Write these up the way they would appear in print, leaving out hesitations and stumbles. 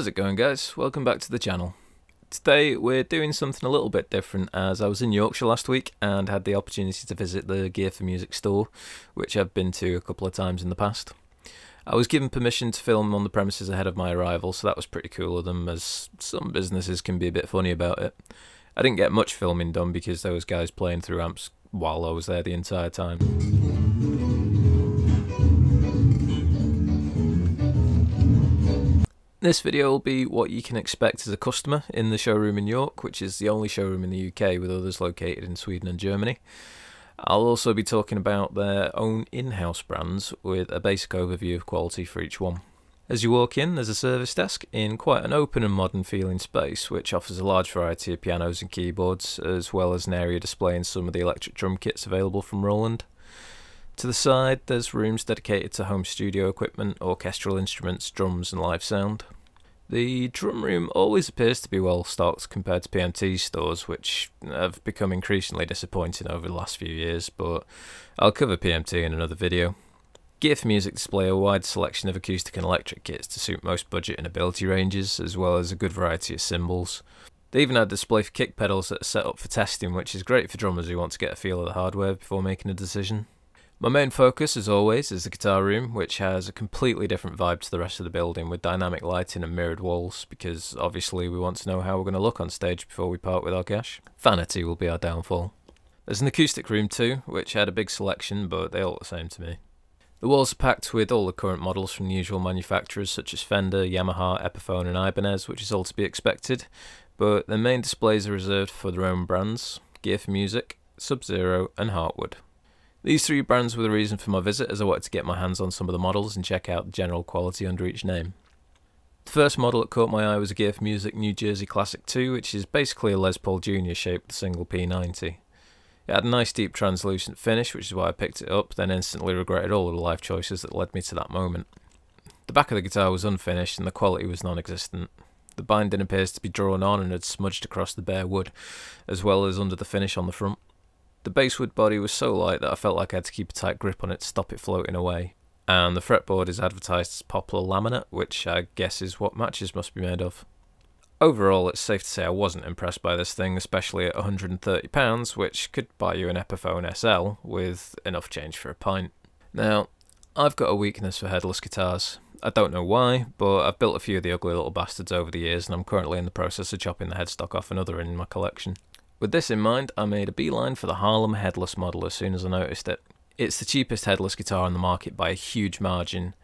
How's it going, guys? Welcome back to the channel. Today we're doing something a little bit different, as I was in Yorkshire last week and had the opportunity to visit the Gear4Music store, which I've been to a couple of times in the past. I was given permission to film on the premises ahead of my arrival, so that was pretty cool of them, as some businesses can be a bit funny about it. I didn't get much filming done because there was guys playing through amps while I was there the entire time. This video will be what you can expect as a customer in the showroom in York, which is the only showroom in the UK with others located in Sweden and Germany. I'll also be talking about their own in-house brands with a basic overview of quality for each one. As you walk in, there's a service desk in quite an open and modern feeling space, which offers a large variety of pianos and keyboards, as well as an area displaying some of the electric drum kits available from Roland. To the side, there's rooms dedicated to home studio equipment, orchestral instruments, drums and live sound. The drum room always appears to be well stocked compared to PMT stores, which have become increasingly disappointing over the last few years, but I'll cover PMT in another video. Gear4Music display a wide selection of acoustic and electric kits to suit most budget and ability ranges, as well as a good variety of cymbals. They even had display for kick pedals that are set up for testing, which is great for drummers who want to get a feel of the hardware before making a decision. My main focus, as always, is the guitar room, which has a completely different vibe to the rest of the building with dynamic lighting and mirrored walls, because obviously we want to know how we're going to look on stage before we part with our cash. Vanity will be our downfall. There's an acoustic room too, which had a big selection, but they all look the same to me. The walls are packed with all the current models from the usual manufacturers such as Fender, Yamaha, Epiphone and Ibanez, which is all to be expected, but the main displays are reserved for their own brands, Gear4Music, Sub-Zero and Hartwood. These three brands were the reason for my visit, as I wanted to get my hands on some of the models and check out the general quality under each name. The first model that caught my eye was a Gear4Music New Jersey Classic 2, which is basically a Les Paul Jr. shape with a single P90. It had a nice deep translucent finish, which is why I picked it up, then instantly regretted all of the life choices that led me to that moment. The back of the guitar was unfinished and the quality was non-existent. The binding appears to be drawn on and had smudged across the bare wood, as well as under the finish on the front. The basswood body was so light that I felt like I had to keep a tight grip on it to stop it floating away, and the fretboard is advertised as poplar laminate, which I guess is what matches must be made of. Overall, it's safe to say I wasn't impressed by this thing, especially at £130, which could buy you an Epiphone SL with enough change for a pint. Now, I've got a weakness for headless guitars. I don't know why, but I've built a few of the ugly little bastards over the years, and I'm currently in the process of chopping the headstock off another in my collection. With this in mind, I made a beeline for the Harlem headless model as soon as I noticed it. It's the cheapest headless guitar on the market by a huge margin,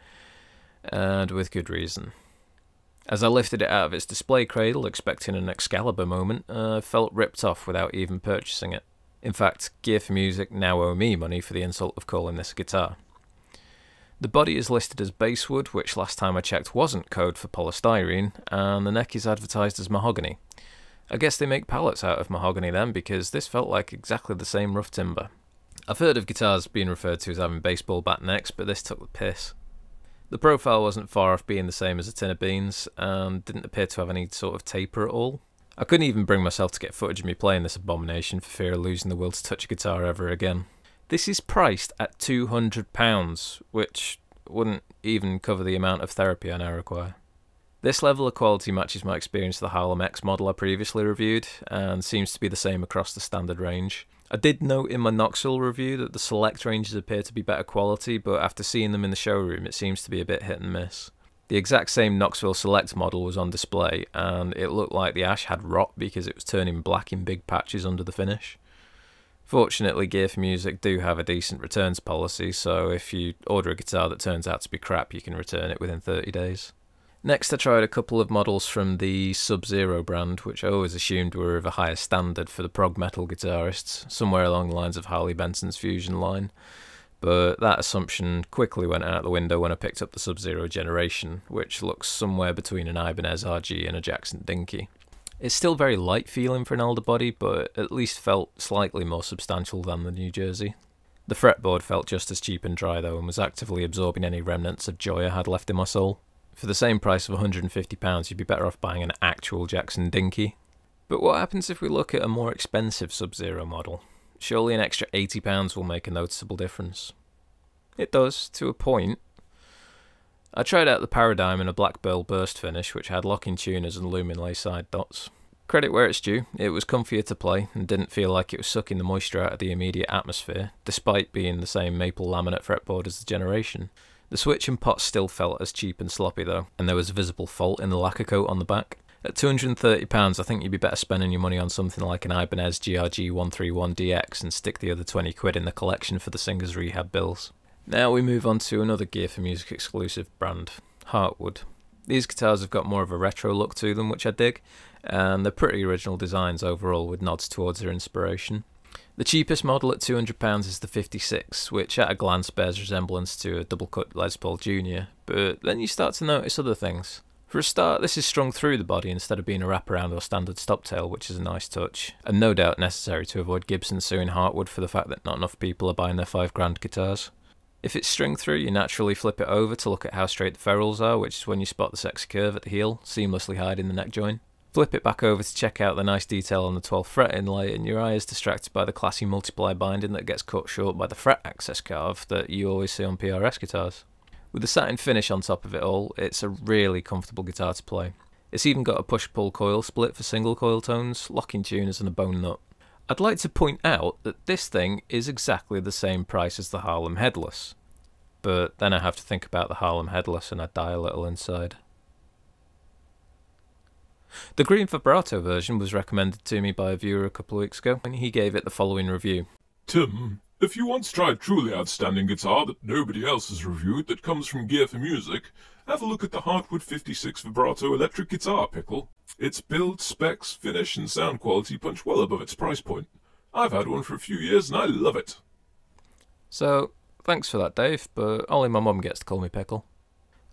and with good reason. As I lifted it out of its display cradle, expecting an Excalibur moment, I felt ripped off without even purchasing it. In fact, Gear4Music now owe me money for the insult of calling this a guitar. The body is listed as basswood, which last time I checked wasn't code for polystyrene, and the neck is advertised as mahogany. I guess they make pallets out of mahogany then, because this felt like exactly the same rough timber. I've heard of guitars being referred to as having baseball bat necks, but this took the piss. The profile wasn't far off being the same as a tin of beans, and didn't appear to have any sort of taper at all. I couldn't even bring myself to get footage of me playing this abomination for fear of losing the will to touch a guitar ever again. This is priced at £200, which wouldn't even cover the amount of therapy I now require. This level of quality matches my experience of the Harlem X model I previously reviewed, and seems to be the same across the standard range. I did note in my Knoxville review that the select ranges appear to be better quality, but after seeing them in the showroom it seems to be a bit hit and miss. The exact same Knoxville Select model was on display, and it looked like the ash had rot because it was turning black in big patches under the finish. Fortunately, Gear4Music do have a decent returns policy, so if you order a guitar that turns out to be crap, you can return it within 30 days. Next I tried a couple of models from the Sub-Zero brand, which I always assumed were of a higher standard for the prog metal guitarists, somewhere along the lines of Harley Benson's Fusion line, but that assumption quickly went out the window when I picked up the Sub-Zero Generation, which looks somewhere between an Ibanez RG and a Jackson Dinky. It's still very light feeling for an older body, but at least felt slightly more substantial than the New Jersey. The fretboard felt just as cheap and dry though, and was actively absorbing any remnants of joy I had left in my soul. For the same price of £150, you'd be better off buying an actual Jackson Dinky. But what happens if we look at a more expensive Sub-Zero model? Surely an extra £80 will make a noticeable difference. It does, to a point. I tried out the Paradigm in a black pearl burst finish, which had locking tuners and luminlay side dots. Credit where it's due, it was comfier to play and didn't feel like it was sucking the moisture out of the immediate atmosphere, despite being the same maple laminate fretboard as the Generation. The switch and pot still felt as cheap and sloppy though, and there was a visible fault in the lacquer coat on the back. At £230 I think you'd be better spending your money on something like an Ibanez GRG 131DX and stick the other 20 quid in the collection for the singer's rehab bills. Now we move on to another Gear4Music exclusive brand, Hartwood. These guitars have got more of a retro look to them, which I dig, and they're pretty original designs overall with nods towards their inspiration. The cheapest model at £200 is the 56, which at a glance bears resemblance to a double-cut Les Paul Jr., but then you start to notice other things. For a start, this is strung through the body instead of being a wraparound or standard stoptail, which is a nice touch, and no doubt necessary to avoid Gibson suing Hartwood for the fact that not enough people are buying their £5 guitars. If it's string through, you naturally flip it over to look at how straight the ferrules are, which is when you spot the sexy curve at the heel, seamlessly hiding the neck join. Flip it back over to check out the nice detail on the 12th fret inlay, and your eye is distracted by the classy multiply binding that gets cut short by the fret access carve that you always see on PRS guitars. With the satin finish on top of it all, it's a really comfortable guitar to play. It's even got a push-pull coil split for single coil tones, locking tuners and a bone nut. I'd like to point out that this thing is exactly the same price as the Harlem Headless. But then I have to think about the Harlem Headless and I die a little inside. The green vibrato version was recommended to me by a viewer a couple of weeks ago, and he gave it the following review. Tim, if you once tried truly outstanding guitar that nobody else has reviewed that comes from Gear4Music, have a look at the Hartwood 56 vibrato electric guitar pickle. Its build, specs, finish and sound quality punch well above its price point. I've had one for a few years and I love it. So, thanks for that, Dave, but only my mum gets to call me Pickle.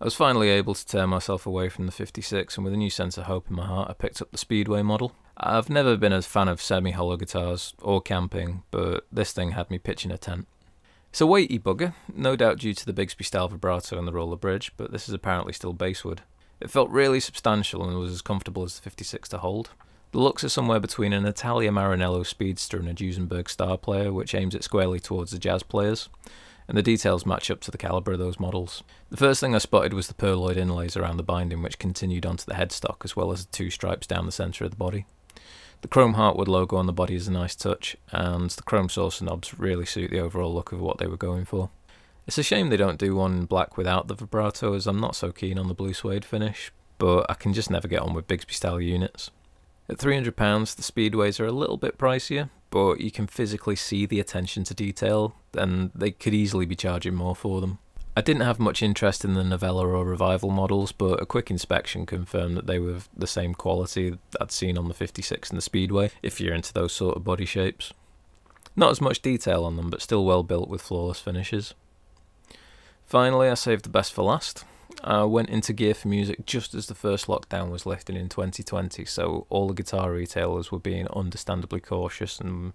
I was finally able to tear myself away from the 56, and with a new sense of hope in my heart I picked up the Speedway model. I've never been a fan of semi-hollow guitars or camping, but this thing had me pitching a tent. It's a weighty bugger, no doubt due to the Bigsby style vibrato and the roller bridge, but this is apparently still basswood. It felt really substantial and was as comfortable as the 56 to hold. The looks are somewhere between an Italia Maranello Speedster and a Duesenberg Star Player, which aims it squarely towards the jazz players, and the details match up to the calibre of those models. The first thing I spotted was the pearloid inlays around the binding, which continued onto the headstock as well as the two stripes down the centre of the body. The chrome Hartwood logo on the body is a nice touch, and the chrome saucer knobs really suit the overall look of what they were going for. It's a shame they don't do one in black without the vibrato, as I'm not so keen on the blue suede finish, but I can just never get on with Bigsby style units. At £300, the Speedways are a little bit pricier, but you can physically see the attention to detail, and they could easily be charging more for them. I didn't have much interest in the Novella or Revival models, but a quick inspection confirmed that they were the same quality I'd seen on the 56 and the Speedway, if you're into those sort of body shapes. Not as much detail on them, but still well built with flawless finishes. Finally, I saved the best for last. I went into Gear4Music just as the first lockdown was lifted in 2020, so all the guitar retailers were being understandably cautious and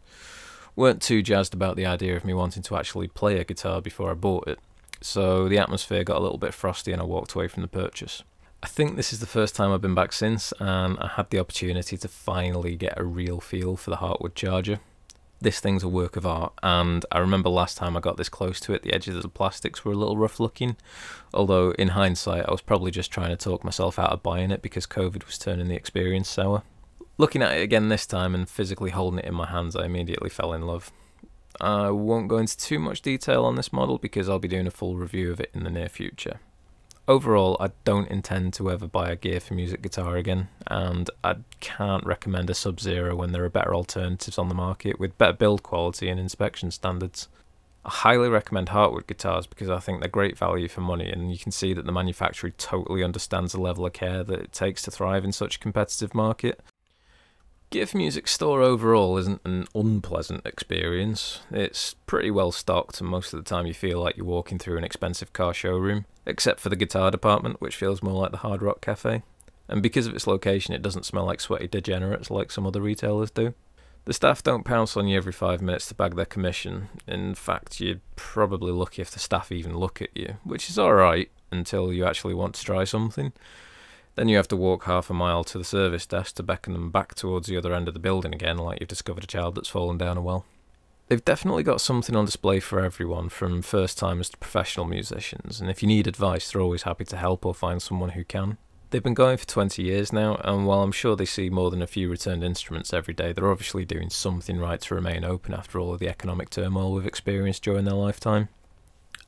weren't too jazzed about the idea of me wanting to actually play a guitar before I bought it. So the atmosphere got a little bit frosty and I walked away from the purchase. I think this is the first time I've been back since, and I had the opportunity to finally get a real feel for the Hartwood charger. This thing's a work of art, and I remember last time I got this close to it, the edges of the plastics were a little rough looking, although in hindsight I was probably just trying to talk myself out of buying it because COVID was turning the experience sour. Looking at it again this time and physically holding it in my hands, I immediately fell in love. I won't go into too much detail on this model because I'll be doing a full review of it in the near future. Overall, I don't intend to ever buy a Gear4Music guitar again, and I can't recommend a Sub-Zero when there are better alternatives on the market with better build quality and inspection standards. I highly recommend Hartwood guitars because I think they're great value for money, and you can see that the manufacturer totally understands the level of care that it takes to thrive in such a competitive market. Gear4Music's store overall isn't an unpleasant experience. It's pretty well stocked, and most of the time you feel like you're walking through an expensive car showroom, except for the guitar department, which feels more like the Hard Rock Cafe. And because of its location, it doesn't smell like sweaty degenerates like some other retailers do. The staff don't pounce on you every 5 minutes to bag their commission. In fact, you're probably lucky if the staff even look at you, which is alright until you actually want to try something. Then you have to walk half a mile to the service desk to beckon them back towards the other end of the building again, like you've discovered a child that's fallen down a well. They've definitely got something on display for everyone, from first-timers to professional musicians, and if you need advice, they're always happy to help or find someone who can. They've been going for 20 years now, and while I'm sure they see more than a few returned instruments every day, they're obviously doing something right to remain open after all of the economic turmoil we've experienced during their lifetime.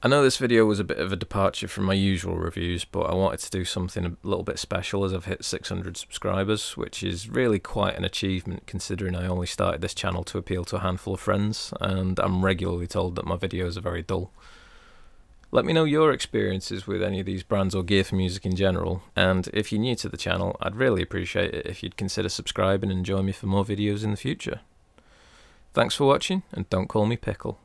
I know this video was a bit of a departure from my usual reviews, but I wanted to do something a little bit special as I've hit 600 subscribers, which is really quite an achievement considering I only started this channel to appeal to a handful of friends, and I'm regularly told that my videos are very dull. Let me know your experiences with any of these brands or Gear4Music in general, and if you're new to the channel, I'd really appreciate it if you'd consider subscribing and join me for more videos in the future. Thanks for watching, and don't call me Pickle.